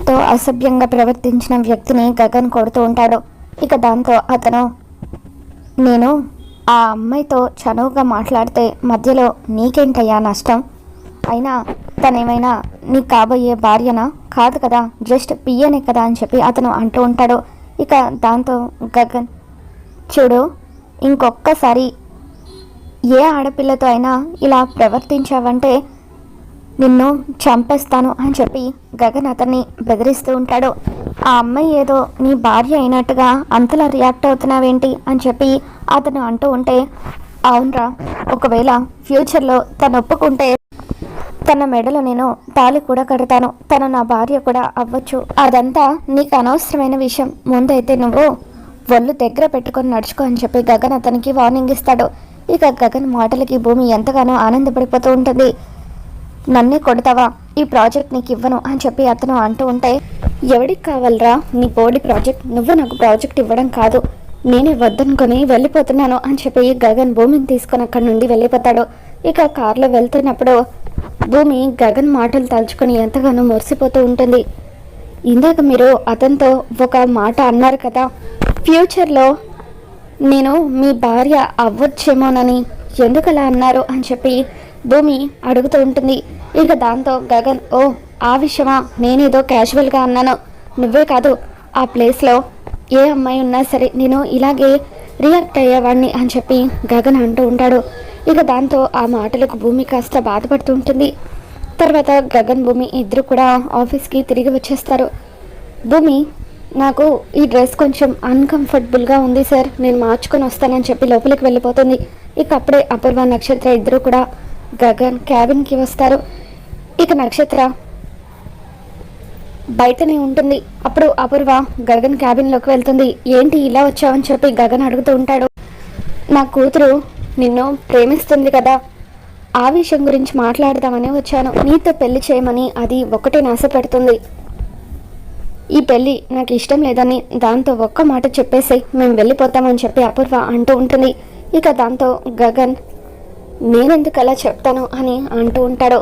తనతో అసభ్యంగా ప్రవర్తించిన వ్యక్తిని గగన్ కొడుతూ ఉంటాడు. ఇక దాంతో అతను, నేను ఆ అమ్మాయితో చనువుగా మాట్లాడితే మధ్యలో నీకేంటయ్యా నష్టం? అయినా తనేమైనా నీ కాబోయే భార్యనా? కాదు కదా, జస్ట్ పియ్యనే కదా అని చెప్పి అతను అంటూ ఉంటాడు. ఇక దాంతో గగన్, చూడు, ఇంకొక్కసారి ఏ ఆడపిల్లతో అయినా ఇలా ప్రవర్తించావంటే నిన్ను చంపేస్తాను అని చెప్పి గగన్ అతన్ని బెదిరిస్తూ ఉంటాడు. ఆ అమ్మాయి ఏదో నీ భార్య అయినట్టుగా అంతలా రియాక్ట్ అవుతున్నావేంటి అని చెప్పి అతను అంటూ ఉంటే, అవునరా, ఒకవేళ ఫ్యూచర్లో తను ఒప్పుకుంటే తన మెడలో నేను తాళి కూడా కడతాను, తను నా భార్య కూడా అవ్వచ్చు. అదంతా నీకు అనవసరమైన విషయం. ముందైతే నువ్వు ఒళ్ళు దగ్గర పెట్టుకొని నడుచుకో అని చెప్పి గగన్ అతనికి వార్నింగ్ ఇస్తాడు. ఇక గగన్ మాటలకి భూమి ఎంతగానో ఆనందపడిపోతూ ఉంటుంది. నన్నే కొడతావా? ఈ ప్రాజెక్ట్ నీకు ఇవ్వను అని చెప్పి అతను అంటూ ఉంటే, ఎవడికి కావాలరా నీ బోర్డు ప్రాజెక్ట్? నువ్వు నాకు ప్రాజెక్ట్ ఇవ్వడం కాదు, నేనే వద్దనుకొని వెళ్ళిపోతున్నాను అని చెప్పి గగన్ భూమిని తీసుకొని అక్కడి నుండి వెళ్ళిపోతాడు. ఇక కారులో వెళ్తున్నప్పుడు భూమి గగన్ మాటలు తలుచుకొని ఎంతగానో మురిసిపోతూ ఉంటుంది. ఇందాక మీరు అతనితో ఒక మాట అన్నారు కదా, ఫ్యూచర్లో నేను మీ భార్య అవ్వచ్చేమోనని, ఎందుకలా అన్నారు అని చెప్పి భూమి అడుగుతూ ఉంటుంది. ఇక దాంతో గగన్, ఓ ఆ విషయమా, నేనేదో క్యాజువల్గా అన్నాను, నువ్వే కాదు ఆ ప్లేస్లో ఏ అమ్మాయి ఉన్నా సరే నేను ఇలాగే రియాక్ట్ అయ్యేవాడిని అని చెప్పి గగన్ అంటూ ఉంటాడు. ఇక దాంతో ఆ మాటలకు భూమి కాస్త బాధపడుతూ ఉంటుంది. తర్వాత గగన్ భూమి ఇద్దరు కూడా ఆఫీస్కి తిరిగి వచ్చేస్తారు. భూమి, నాకు ఈ డ్రెస్ కొంచెం అన్కంఫర్టబుల్గా ఉంది సార్, నేను మార్చుకొని వస్తానని చెప్పి లోపలికి వెళ్ళిపోతుంది. ఇక అప్పుడే అపూర్వ, నక్షత్ర ఇద్దరు కూడా గగన్ క్యాబిన్కి వస్తారు. ఇక నక్షత్ర బయటనే ఉంటుంది. అప్పుడు అపూర్వ గగన్ క్యాబిన్లోకి వెళ్తుంది. ఏంటి ఇలా వచ్చావని చెప్పి గగన్ అడుగుతూ ఉంటాడు. నా కూతురు నిన్ను ప్రేమిస్తుంది కదా, ఆ విషయం గురించి మాట్లాడదామని వచ్చాను. నీతో పెళ్లి చేయమని అది ఒకటే నాశ పెడుతుంది. ఈ పెళ్ళి నాకు ఇష్టం లేదని దాంతో ఒక్క మాట చెప్పేసి మేము వెళ్ళిపోతామని చెప్పి అపూర్వ అంటూ ఉంటుంది. ఇక దాంతో గగన్, నేనెందుకు అలా చెప్తాను అని అంటూ ఉంటాడు.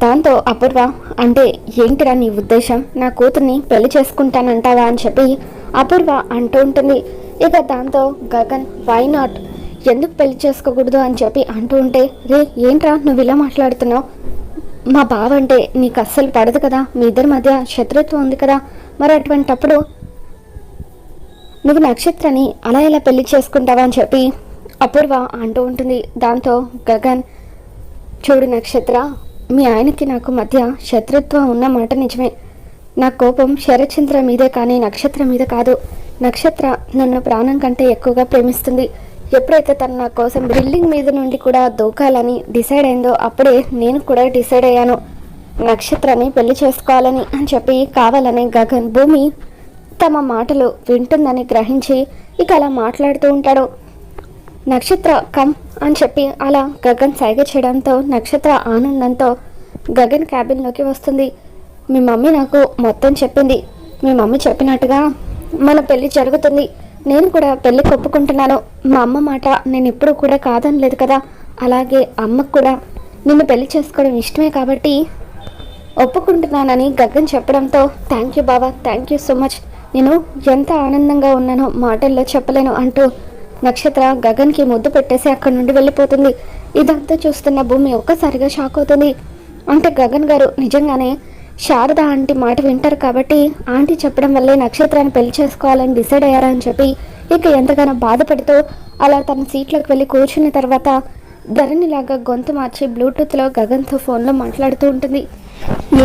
దాంతో అపూర్వ, అంటే ఏంటిరా నీ ఉద్దేశం? నా కూతుర్ని పెళ్లి చేసుకుంటానంటావా అని చెప్పి అపూర్వ అంటూ ఉంటుంది. ఇక దాంతో గగన్, వై నాట్, ఎందుకు పెళ్లి చేసుకోకూడదు అని చెప్పి అంటూ ఉంటే, రే ఏంట్రా నువ్వు ఇలా మాట్లాడుతున్నావు? మా బావ అంటే నీకు అస్సలు పడదు కదా, మీ ఇద్దరి మధ్య శత్రుత్వం ఉంది కదా, మరి అటువంటప్పుడు నువ్వు నక్షత్రని అలా ఇలా పెళ్లి చేసుకుంటావా అని చెప్పి అపూర్వ అంటూ ఉంటుంది. దాంతో గగన్, చూడు నక్షత్ర, మీ ఆయనకి నాకు మధ్య శత్రుత్వం ఉన్న మాట నిజమే. నా కోపం శరచంద్ర మీదే కానీ నక్షత్ర మీద కాదు. నక్షత్ర నన్ను ప్రాణం కంటే ఎక్కువగా ప్రేమిస్తుంది. ఎప్పుడైతే తను నా కోసం బిల్డింగ్ మీద నుండి కూడా దూకాలని డిసైడ్ అయిందో అప్పుడే నేను కూడా డిసైడ్ అయ్యాను నక్షత్రాన్ని పెళ్లి చేసుకోవాలని అని చెప్పి కావాలని గగన్ భూమి తమ మాటలు వింటుందని గ్రహించి ఇక అలా మాట్లాడుతూ ఉంటాడు. నక్షత్ర కమ్ అని చెప్పి అలా గగన్ సైగ చేయడంతో నక్షత్ర ఆనందంతో గగన్ క్యాబిన్లోకి వస్తుంది. మీ మమ్మీ నాకు మొత్తం చెప్పింది. మీ మమ్మీ చెప్పినట్టుగా మన పెళ్లి జరుగుతుంది. నేను కూడా పెళ్లి ఒప్పుకుంటున్నాను. మా అమ్మ మాట నేను ఎప్పుడు కూడా కాదనలేదు కదా, అలాగే అమ్మకు కూడా నిన్ను పెళ్లి చేసుకోవడం ఇష్టమే కాబట్టి ఒప్పుకుంటున్నానని గగన్ చెప్పడంతో thank you Baba, thank you so much, నేను ఎంత ఆనందంగా ఉన్నానో మాటల్లో చెప్పలేను అంటూ నక్షత్ర గగన్కి ముద్దు పెట్టేసి అక్కడి నుండి వెళ్ళిపోతుంది. ఇదంతా చూస్తున్న భూమి ఒక్కసారిగా షాక్ అవుతుంది. అంటే గగన్ గారు నిజంగానే శారద ఆంటీ మాట వింటారు కాబట్టి ఆంటీ చెప్పడం వల్లే నక్షత్రాన్ని పెళ్లి చేసుకోవాలని డిసైడ్ అయ్యారని చెప్పి ఇక ఎంతగానో బాధపడుతూ అలా తన సీట్లోకి వెళ్ళి కూర్చున్న తర్వాత ధరణిలాగా గొంతు మార్చి బ్లూటూత్లో గగన్తో ఫోన్లో మాట్లాడుతూ ఉంటుంది.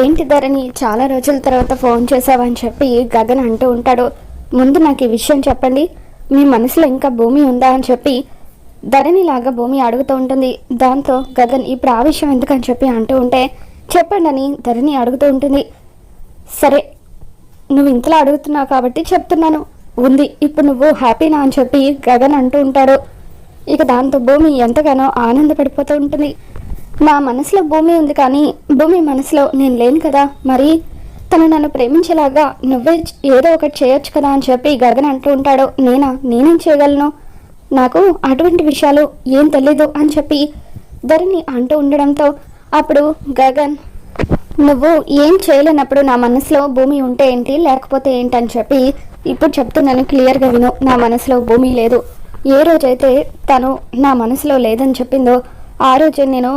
ఏంటి ధరణి, చాలా రోజుల తర్వాత ఫోన్ చేసావని చెప్పి గగన్ అంటూ ఉంటాడు. ముందు నాకు ఈ విషయం చెప్పండి, మీ మనసులో ఇంకా భూమి ఉందా అని చెప్పి ధరణిలాగా భూమి అడుగుతూ ఉంటుంది. దాంతో గగన్ ఇప్పుడు ఆ విషయం ఎందుకని చెప్పి అంటూ ఉంటే చెప్పండి అని ధరణి అడుగుతూ ఉంటుంది. సరే, నువ్వు ఇంతలా అడుగుతున్నావు కాబట్టి చెప్తున్నాను, ఉంది, ఇప్పుడు నువ్వు హ్యాపీనా అని చెప్పి గగన్ అంటూ ఉంటాడు. ఇక దాంతో భూమి ఎంతగానో ఆనందపడిపోతూ ఉంటుంది. నా మనసులో భూమి ఉంది కానీ భూమి మనసులో నేను లేను కదా, మరి తను నన్ను ప్రేమించేలాగా నువ్వే ఏదో ఒకటి చేయొచ్చు కదా అని చెప్పి గగన్ అంటూ ఉంటాడు. నేనేం చేయగలను, నాకు అటువంటి విషయాలు ఏం తెలీదు అని చెప్పి ధరణి అంటూ ఉండడంతో అప్పుడు గగన్, నువ్వు ఏం చేయలేనప్పుడు నా మనసులో భూమి ఉంటే ఏంటి లేకపోతే ఏంటని చెప్పి ఇప్పుడు చెప్తున్నాను, క్లియర్గా విను. నా మనసులో భూమి లేదు. ఏ రోజైతే తను నా మనసులో లేదని చెప్పిందో ఆ రోజే నేను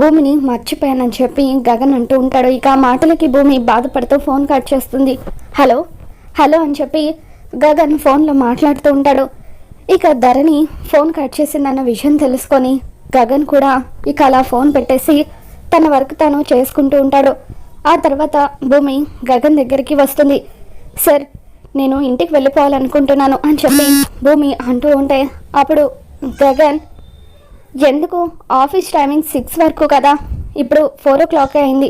భూమిని మర్చిపోయానని చెప్పి గగన్ అంటూ ఉంటాడు. ఇక ఆ మాటలకి భూమి బాధపడుతూ ఫోన్ కట్ చేస్తుంది. హలో హలో అని చెప్పి గగన్ ఫోన్లో మాట్లాడుతూ ఉంటాడు. ఇక ధరణి ఫోన్ కట్ చేసిందన్న విషయం తెలుసుకొని గగన్ కూడా ఇక అలా ఫోన్ పెట్టేసి తన వర్క్ తాను చేసుకుంటూ ఉంటాడు. ఆ తర్వాత భూమి గగన్ దగ్గరికి వస్తుంది. సార్, నేను ఇంటికి వెళ్ళిపోవాలనుకుంటున్నాను అని చెప్పి భూమి అంటూ ఉంటే అప్పుడు గగన్, ఎందుకు? ఆఫీస్ టైమింగ్ 6 వరకు కదా, ఇప్పుడు 4 o'clock అయింది.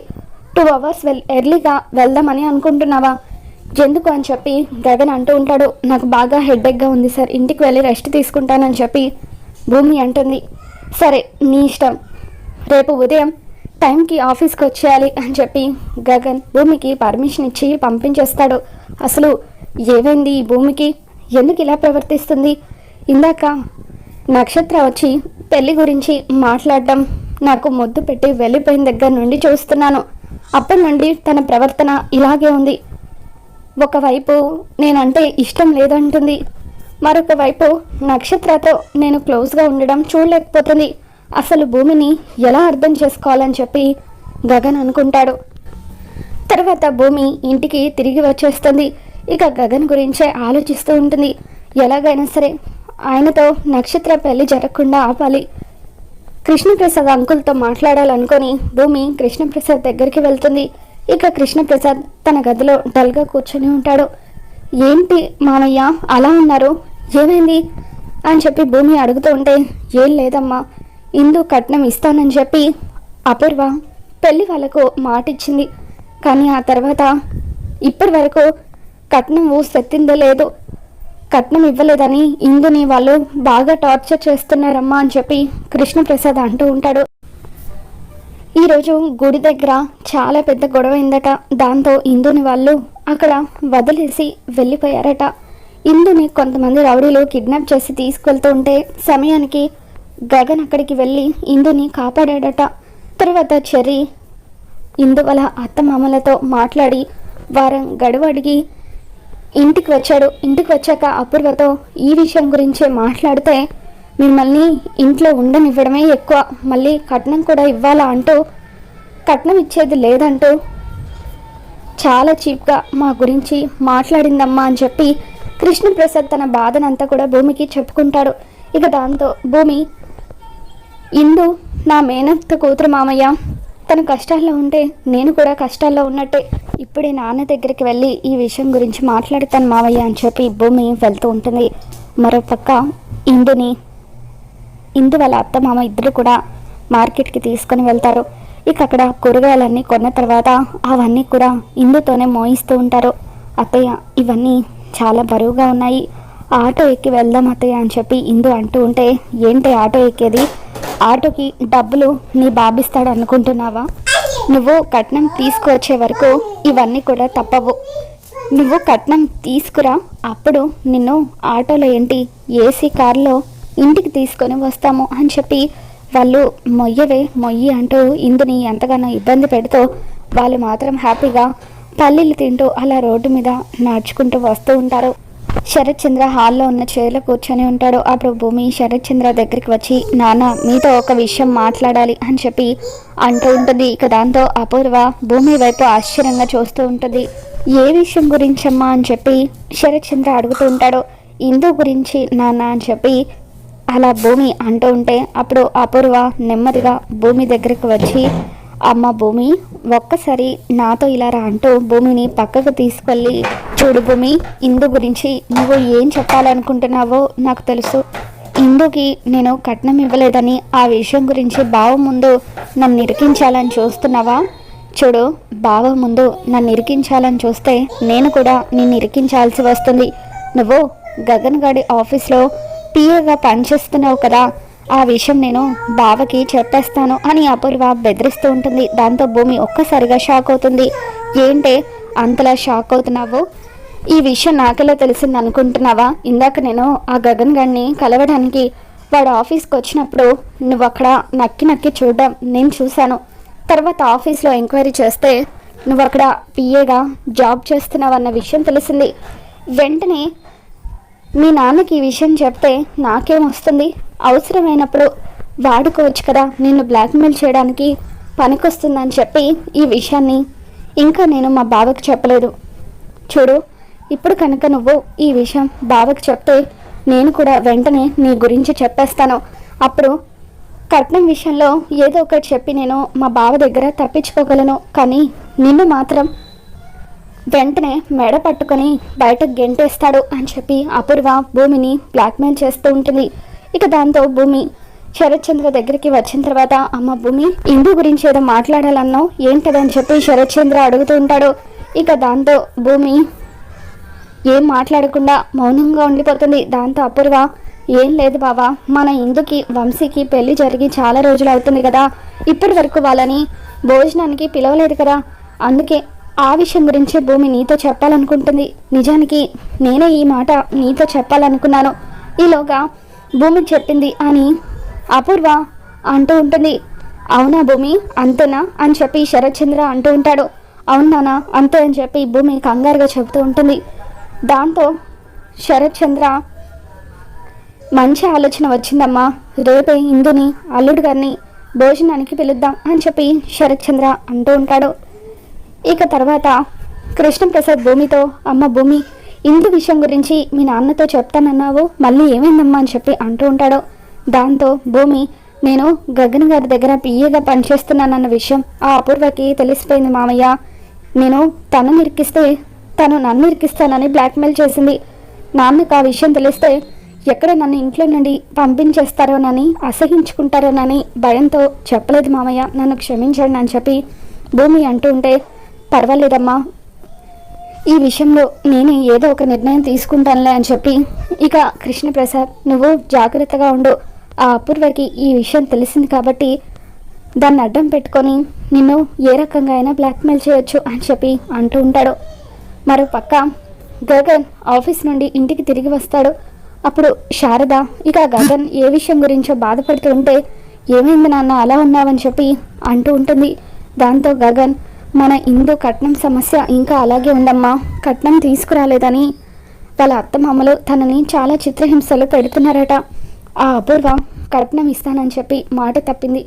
2 hours ఎర్లీగా వెళ్దామని అనుకుంటున్నావా? ఎందుకు అని చెప్పి గగన్ అంటూ ఉంటాడు. నాకు బాగా హెడేక్గా ఉంది సార్, ఇంటికి వెళ్ళి రెస్ట్ తీసుకుంటానని చెప్పి భూమి అంటుంది. సరే, నీ ఇష్టం, రేపు ఉదయం టైంకి ఆఫీస్కి వచ్చేయాలి అని చెప్పి గగన్ భూమికి పర్మిషన్ ఇచ్చి పంపించేస్తాడు. అసలు ఏమైంది ఈ భూమికి? ఎందుకు ఇలా ప్రవర్తిస్తుంది? ఇందాక నక్షత్ర వచ్చి పెళ్లి గురించి మాట్లాడడం నాకు ముద్దు పెట్టి వెళ్ళిపోయిన దగ్గర నుండి చూస్తున్నాను. అప్పటి నుండి తన ప్రవర్తన ఇలాగే ఉంది. ఒకవైపు నేనంటే ఇష్టం లేదంటుంది, మరొక వైపు నక్షత్రతో నేను క్లోజ్గా ఉండడం చూడలేకపోతుంది. అసలు భూమిని ఎలా అర్థం చేసుకోవాలని చెప్పి గగన్ అనుకుంటాడు. తర్వాత భూమి ఇంటికి తిరిగి వచ్చేస్తుంది. ఇక గగన్ గురించే ఆలోచిస్తూ ఉంటుంది. ఎలాగైనా సరే ఆయనతో నక్షత్ర పెళ్లి జరగకుండా ఆపాలి. కృష్ణప్రసాద్ అంకుల్తో మాట్లాడాలనుకొని భూమి కృష్ణప్రసాద్ దగ్గరికి వెళ్తుంది. ఇక కృష్ణప్రసాద్ తన గదిలో డల్గా కూర్చొని ఉంటాడు. ఏంటి మామయ్య అలా ఉన్నారు, ఏమైంది అని చెప్పి భూమి అడుగుతూ ఉంటే, ఏం లేదమ్మా, ఇందు కట్నం ఇస్తానని చెప్పి అపూర్వ పెళ్లి వాళ్ళకు మాట ఇచ్చింది. కానీ ఆ తర్వాత ఇప్పటి వరకు కట్నం సెత్తిందో లేదు, కట్నం ఇవ్వలేదని ఇందుని వాళ్ళు బాగా టార్చర్ చేస్తున్నారమ్మా అని చెప్పి కృష్ణప్రసాద్ అంటూ ఉంటాడు. ఈరోజు గుడి దగ్గర చాలా పెద్ద గొడవ అయిందట. దాంతో ఇందుని వాళ్ళు అక్కడ వదిలేసి వెళ్ళిపోయారట. ఇందుని కొంతమంది రౌడీలు కిడ్నాప్ చేసి తీసుకెళ్తూ ఉంటే సమయానికి గగన్ అక్కడికి వెళ్ళి ఇందుని కాపాడాడట. తర్వాత చెర్రీ ఇందు వాళ్ళ అత్తమామలతో మాట్లాడి వారం గడువు అడిగి ఇంటికి వచ్చాడు. ఇంటికి వచ్చాక అపూర్వతో ఈ విషయం గురించే మాట్లాడితే, మిమ్మల్ని ఇంట్లో ఉండనివ్వడమే ఎక్కువ, మళ్ళీ కట్నం కూడా ఇవ్వాలా అంటూ, కట్నం ఇచ్చేది లేదంటూ చాలా చీప్గా మా గురించి మాట్లాడిందమ్మా అని చెప్పి కృష్ణప్రసాద్ తన బాధనంతా కూడా భూమికి చెప్పుకుంటాడు. ఇక దాంతో భూమి, ఇందు నా మేనత్త కూతురు మామయ్య, తను కష్టాల్లో ఉంటే నేను కూడా కష్టాల్లో ఉన్నట్టే, ఇప్పుడే నాన్న దగ్గరికి వెళ్ళి ఈ విషయం గురించి మాట్లాడుతాను మావయ్య అని చెప్పి భూమి వెళ్తూ ఉంటుంది. మరోపక్క ఇందు వాళ్ళ అత్త మామ ఇద్దరు కూడా మార్కెట్కి తీసుకొని వెళ్తారు. ఇక అక్కడ కూరగాయలన్నీ కొన్న తర్వాత అవన్నీ కూడా ఇందుతోనే మోయిస్తూ ఉంటారు. అత్తయ్య, ఇవన్నీ చాలా బరువుగా ఉన్నాయి, ఆటో ఎక్కి వెళ్దాం అత్తయ్య అని చెప్పి ఇందు అంటూ ఉంటే, ఏంటి ఆటో ఎక్కేది? ఆటోకి డబ్బులు నీ బాబిస్తాడు అనుకుంటున్నావా? నువ్వు కట్నం తీసుకువచ్చే వరకు ఇవన్నీ కూడా తప్పవు. నువ్వు కట్నం తీసుకురా, అప్పుడు నిన్ను ఆటోలో ఏంటి ఏసీ కారులో ఇంటికి తీసుకొని వస్తాము అని చెప్పి వాళ్ళు మొయ్యి అంటూ ఇందుని ఎంతగానో ఇబ్బంది పెడుతూ వాళ్ళు మాత్రం హ్యాపీగా పల్లీలు తింటూ అలా రోడ్డు మీద నడుచుకుంటూ వస్తూ ఉంటారు. శరత్ చంద్ర హాల్లో ఉన్న చైర్లో కూర్చొని ఉంటాడు. అప్పుడు భూమి శరత్ చంద్ర దగ్గరికి వచ్చి, నాన్న మీతో ఒక విషయం మాట్లాడాలి అని చెప్పి అంటూ ఉంటుంది. ఇక దాంతో అపూర్వ భూమి వైపు ఆశ్చర్యంగా చూస్తూ ఉంటుంది. ఏ విషయం గురించమ్మా అని చెప్పి శరత్ చంద్ర అడుగుతూ ఉంటాడు. ఇందు గురించి నాన్న అని చెప్పి అలా భూమి అంటూ ఉంటే అప్పుడు అపూర్వ నెమ్మదిగా భూమి దగ్గరికి వచ్చి, అమ్మ భూమి, ఒక్కసారి నాతో ఇలా రా అంటూ భూమిని పక్కకు తీసుకెళ్ళి, చూడు భూమి, ఇందు గురించి నువ్వు ఏం చెప్పాలనుకుంటున్నావో నాకు తెలుసు. ఇందుకి నేను కట్నం ఇవ్వలేదని ఆ విషయం గురించి బావ ముందు నన్ను ఇరికించాలని చూస్తున్నావా? చూడు, బావ ముందు నన్ను ఇరికించాలని చూస్తే నేను కూడా నిన్ను ఇరికించాల్సి వస్తుంది. నువ్వు గగన్ గాడి ఆఫీస్లో పిఏగా పనిచేస్తున్నావు కదా, ఆ విషయం నేను బావకి చెప్పేస్తాను అని అపూర్వ బెదిరిస్తూ ఉంటుంది. దాంతో భూమి ఒక్కసారిగా షాక్ అవుతుంది. ఏంటే అంతలా షాక్ అవుతున్నావు? ఈ విషయం నాకెలా తెలిసింది అనుకుంటున్నావా? ఇందాక నేను ఆ గగన్ గారిని కలవడానికి వాడు ఆఫీస్కి వచ్చినప్పుడు నువ్వు అక్కడ నక్కి చూడడం నేను చూశాను. తర్వాత ఆఫీస్లో ఎంక్వైరీ చేస్తే నువ్వు అక్కడ పిఏగా జాబ్ చేస్తున్నావన్న విషయం తెలిసింది. వెంటనే మీ నాన్నకి ఈ విషయం చెప్తే నాకేం వస్తుంది, అవసరమైనప్పుడు వాడుకోవచ్చు కదా, నిన్ను బ్లాక్మెయిల్ చేయడానికి పనికొస్తుందని చెప్పి ఈ విషయాన్ని ఇంకా నేను మా బావకి చెప్పలేదు. చూడు, ఇప్పుడు కనుక నువ్వు ఈ విషయం బావకి చెప్తే నేను కూడా వెంటనే నీ గురించి చెప్పేస్తాను. అప్పుడు కట్నం విషయంలో ఏదో ఒకటి చెప్పి నేను మా బావ దగ్గర తప్పించుకోగలను, కానీ నిన్ను మాత్రం వెంటనే మెడ పట్టుకొని బయటకు గెంటేస్తాడు అని చెప్పి అపూర్వ భూమిని బ్లాక్మెయిల్ చేస్తూ ఉంటుంది. ఇక దాంతో భూమి శరత్ చంద్ర దగ్గరికి వచ్చిన తర్వాత, అమ్మ భూమి, ఇందు గురించి ఏదో మాట్లాడాలన్నావు ఏంటదని చెప్పి శరత్ చంద్ర అడుగుతూ ఉంటాడు. ఇక దాంతో భూమి ఏం మాట్లాడకుండా మౌనంగా ఉండిపోతుంది. దాంతో అపూర్వ, ఏం లేదు బావా, మన ఇందుకి వంశీకి పెళ్లి జరిగి చాలా రోజులు అవుతుంది కదా, ఇప్పటి వరకు వాళ్ళని భోజనానికి పిలవలేదు కదా, అందుకే ఆ విషయం గురించి భూమి నీతో చెప్పాలనుకుంటుంది. నిజానికి నేనే ఈ మాట నీతో చెప్పాలనుకున్నాను, ఈలోగా భూమి చెప్పింది అని అపూర్వ అంటూ ఉంటుంది. అవునా భూమి, అంతేనా అని చెప్పి శరత్ చంద్ర అంటూ ఉంటాడు. అవునానా, అంతే అని చెప్పి భూమి కంగారుగా చెబుతూ ఉంటుంది. దాంతో శరత్ చంద్ర, మంచి ఆలోచన వచ్చిందమ్మా, రేపే ఇందుని అల్లుడు గారిని భోజనానికి పిలుద్దాం అని చెప్పి శరత్ చంద్ర అంటూ ఉంటాడు. ఇక తర్వాత కృష్ణప్రసాద్ భూమితో, అమ్మ భూమి, ఇందు విషయం గురించి మీ నాన్నతో చెప్తానన్నావు, మళ్ళీ ఏమైందమ్మా అని చెప్పి అంటూ ఉంటాడు. దాంతో భూమి, నేను గగన్ గారి దగ్గర పిఏగా పనిచేస్తున్నానన్న విషయం ఆ అపూర్వకి తెలిసిపోయింది మామయ్య. నేను తనని ఇరికిస్తే తను నన్ను ఇరికిస్తానని బ్లాక్మెయిల్ చేసింది. నాన్నకు ఆ విషయం తెలిస్తే ఎక్కడ నన్ను ఇంట్లో నుండి పంపించేస్తారోనని, అసహించుకుంటారోనని భయంతో చెప్పలేదు మామయ్య, నన్ను క్షమించండి అని చెప్పి భూమి అంటూ ఉంటే, పర్వాలేదమ్మా, ఈ విషయంలో నేనే ఏదో ఒక నిర్ణయం తీసుకుంటానులే అని చెప్పి ఇక కృష్ణప్రసాద్, నువ్వు జాగ్రత్తగా ఉండు, ఆ అపూర్వకి ఈ విషయం తెలిసింది కాబట్టి దాన్ని అడ్డం పెట్టుకొని నిన్ను ఏ రకంగా అయినా బ్లాక్మెయిల్ చేయొచ్చు అని చెప్పి అంటూ ఉంటాడు. మరో పక్క గగన్ ఆఫీస్ నుండి ఇంటికి తిరిగి వస్తాడు. అప్పుడు శారద ఇక గగన్ ఏ విషయం గురించో బాధపడుతూ ఉంటే, ఏమైంది నాన్న అలా ఉన్నావని చెప్పి అంటూ ఉంటుంది. దాంతో గగన్, మన ఇందు కట్నం సమస్య ఇంకా అలాగే ఉందమ్మా, కట్నం తీసుకురాలేదని వాళ్ళ అత్తమామలు తనని చాలా చిత్రహింసలు పెడుతున్నారట. ఆ అపూర్వ కట్నం ఇస్తానని చెప్పి మాట తప్పింది.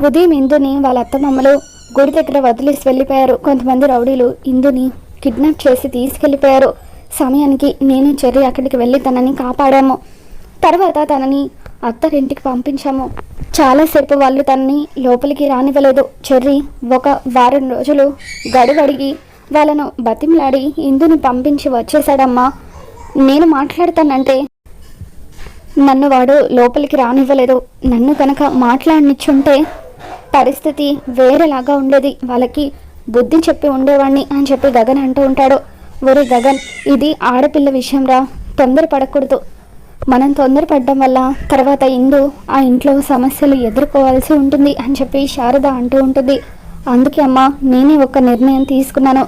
ఉదయం ఇందుని వాళ్ళ అత్తమామలు గుడి దగ్గర వదిలేసి వెళ్ళిపోయారు. కొంతమంది రౌడీలు ఇందుని కిడ్నాప్ చేసి తీసుకెళ్ళిపోయారు. సమయానికి నేను చెర్రీ అక్కడికి వెళ్ళి తనని కాపాడాము. తర్వాత తనని అత్తారింటికి పంపించాము. చాలాసేపు వాళ్ళు తనని లోపలికి రానివ్వలేదు. చెర్రీ ఒక వారం రోజులు గడువడిగి వాళ్ళను బతిమలాడి ఇందుని పంపించి వచ్చేసాడమ్మా. నేను మాట్లాడతానంటే నన్ను వాడు లోపలికి రానివ్వలేదు. నన్ను కనుక మాట్లాడనిచ్చుంటే పరిస్థితి వేరేలాగా ఉండేది, వాళ్ళకి బుద్ధి చెప్పి ఉండేవాడిని అని చెప్పి గగన్ అంటూ ఉంటాడు. ఒరే గగన్, ఇది ఆడపిల్ల విషయం రా, తొందరపడకూడదు. మనం తొందరపడడం వల్ల తర్వాత ఇందు ఆ ఇంట్లో సమస్యలు ఎదుర్కోవాల్సి ఉంటుంది అని చెప్పి శారద అంటూ ఉంటుంది. అందుకే అమ్మా నేనే ఒక నిర్ణయం తీసుకున్నాను.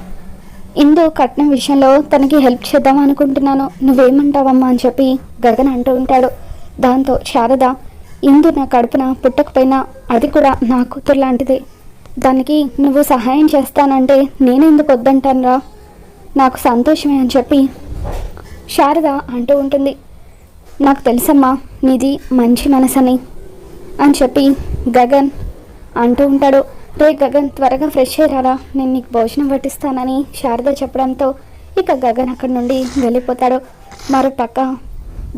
ఇందు కట్నం విషయంలో తనకి హెల్ప్ చేద్దాం అనుకుంటున్నాను, నువ్వేమంటావమ్మా అని చెప్పి గగన్ అంటూ ఉంటాడు. దాంతో శారద, ఇందు నా కడుపున పుట్టకపోయినా అది కూడా నా కూతురు లాంటిదే, దానికి నువ్వు సహాయం చేస్తానంటే నేనెందుకు వద్దంటానురా, నాకు సంతోషమే అని చెప్పి శారద అంటూ ఉంటుంది. నాకు తెలుసమ్మా నీది మంచి మనసని అని చెప్పి గగన్ అంటూ ఉంటాడు. రే గగన్, త్వరగా ఫ్రెష్ అయ్యారా, నేను నీకు భోజనం పట్టిస్తానని శారద చెప్పడంతో ఇక గగన్ అక్కడి నుండి వెళ్ళిపోతాడు. మరోపక్క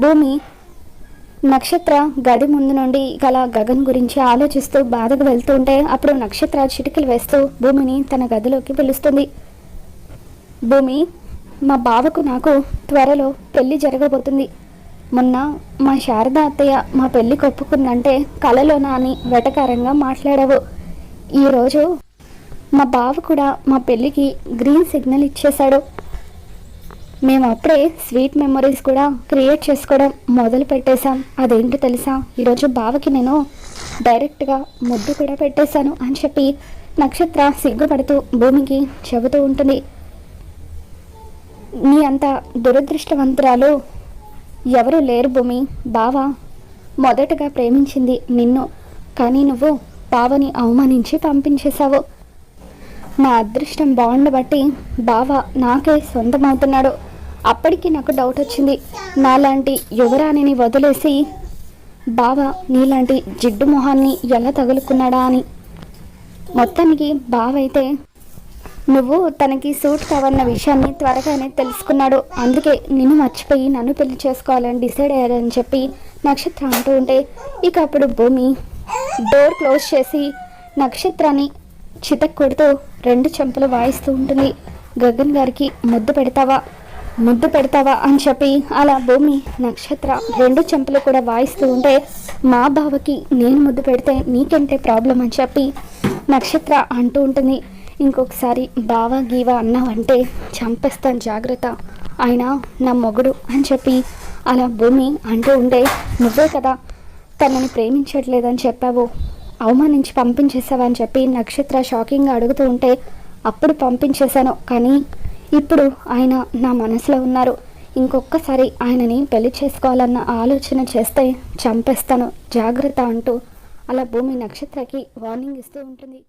భూమి నక్షత్ర గది ముందు నుండి అలా గగన్ గురించి ఆలోచిస్తూ బాధకు వెళ్తూ ఉంటే అప్పుడు నక్షత్ర చిటికలు వేస్తూ భూమిని తన గదిలోకి పిలుస్తుంది. భూమి, మా బావకు నాకు త్వరలో పెళ్లి జరగబోతుంది. మొన్న మా శారద అత్తయ్య మా పెళ్లి ఒప్పుకుందంటే కలలోనా అని వెటకారంగా మాట్లాడావు. ఈరోజు మా బావ కూడా మా పెళ్ళికి గ్రీన్ సిగ్నల్ ఇచ్చేశాడు. మేము అప్పుడే స్వీట్ మెమొరీస్ కూడా క్రియేట్ చేసుకోవడం మొదలు పెట్టేశాం. అదేంటో తెలుసా, ఈరోజు బావకి నేను డైరెక్ట్గా ముద్దు కూడా పెట్టేశాను అని చెప్పి నక్షత్ర సిగ్గుపడుతూ భూమికి చెబుతూ ఉంటుంది. నీ అంత దురదృష్టవంతురాలు ఎవరు లేరు భూమి. బావ మొదటగా ప్రేమించింది నిన్ను, కానీ నువ్వు బావని అవమానించి పంపించేశావు. నా అదృష్టం బాగుండబట్టి బావ నాకే సొంతమవుతున్నాడు. అప్పటికి నాకు డౌట్ వచ్చింది, నాలాంటి యువరాణిని వదిలేసి బావ నీలాంటి జిడ్డు మొహాన్ని ఎలా తగులుకున్నాడా అని. మొత్తానికి బావ అయితే నువ్వు తనకి సూట్ కావాలన్న విషయాన్ని త్వరగానే తెలుసుకున్నాడు. అందుకే నిన్ను మర్చిపోయి నన్ను పెళ్లి చేసుకోవాలని డిసైడ్ అయ్యారని చెప్పి నక్షత్ర అంటూ ఉంటే, ఇక అప్పుడు భూమి డోర్ క్లోజ్ చేసి నక్షత్రాన్ని చితక్ కొడుతూ 2 చెంపలు వాయిస్తూ ఉంటుంది. గగన్ గారికి ముద్దు పెడతావా అని చెప్పి అలా భూమి నక్షత్ర 2 చెంపలు కూడా వాయిస్తూ ఉంటే, మా బావకి నేను ముద్దు పెడితే నీకంటే ప్రాబ్లం అని చెప్పి నక్షత్ర అంటూ ఉంటుంది. ఇంకొకసారి బావ గీవ అన్నావంటే చంపేస్తాను జాగ్రత్త, ఆయన నా మొగుడు అని చెప్పి అలా భూమి అంటూ ఉంటే, నువ్వే కదా తనని ప్రేమించట్లేదని చెప్పావు, అవమానించి పంపించేసావని చెప్పి నక్షత్ర షాకింగ్గా అడుగుతూ ఉంటే, అప్పుడు పంపించేశాను కానీ ఇప్పుడు ఆయన నా మనసులో ఉన్నారు, ఇంకొకసారి ఆయనని పెళ్లి చేసుకోవాలన్న ఆలోచన చేస్తే చంపేస్తాను జాగ్రత్త అంటూ అలా భూమి నక్షత్రకి వార్నింగ్ ఇస్తూ ఉంటుంది.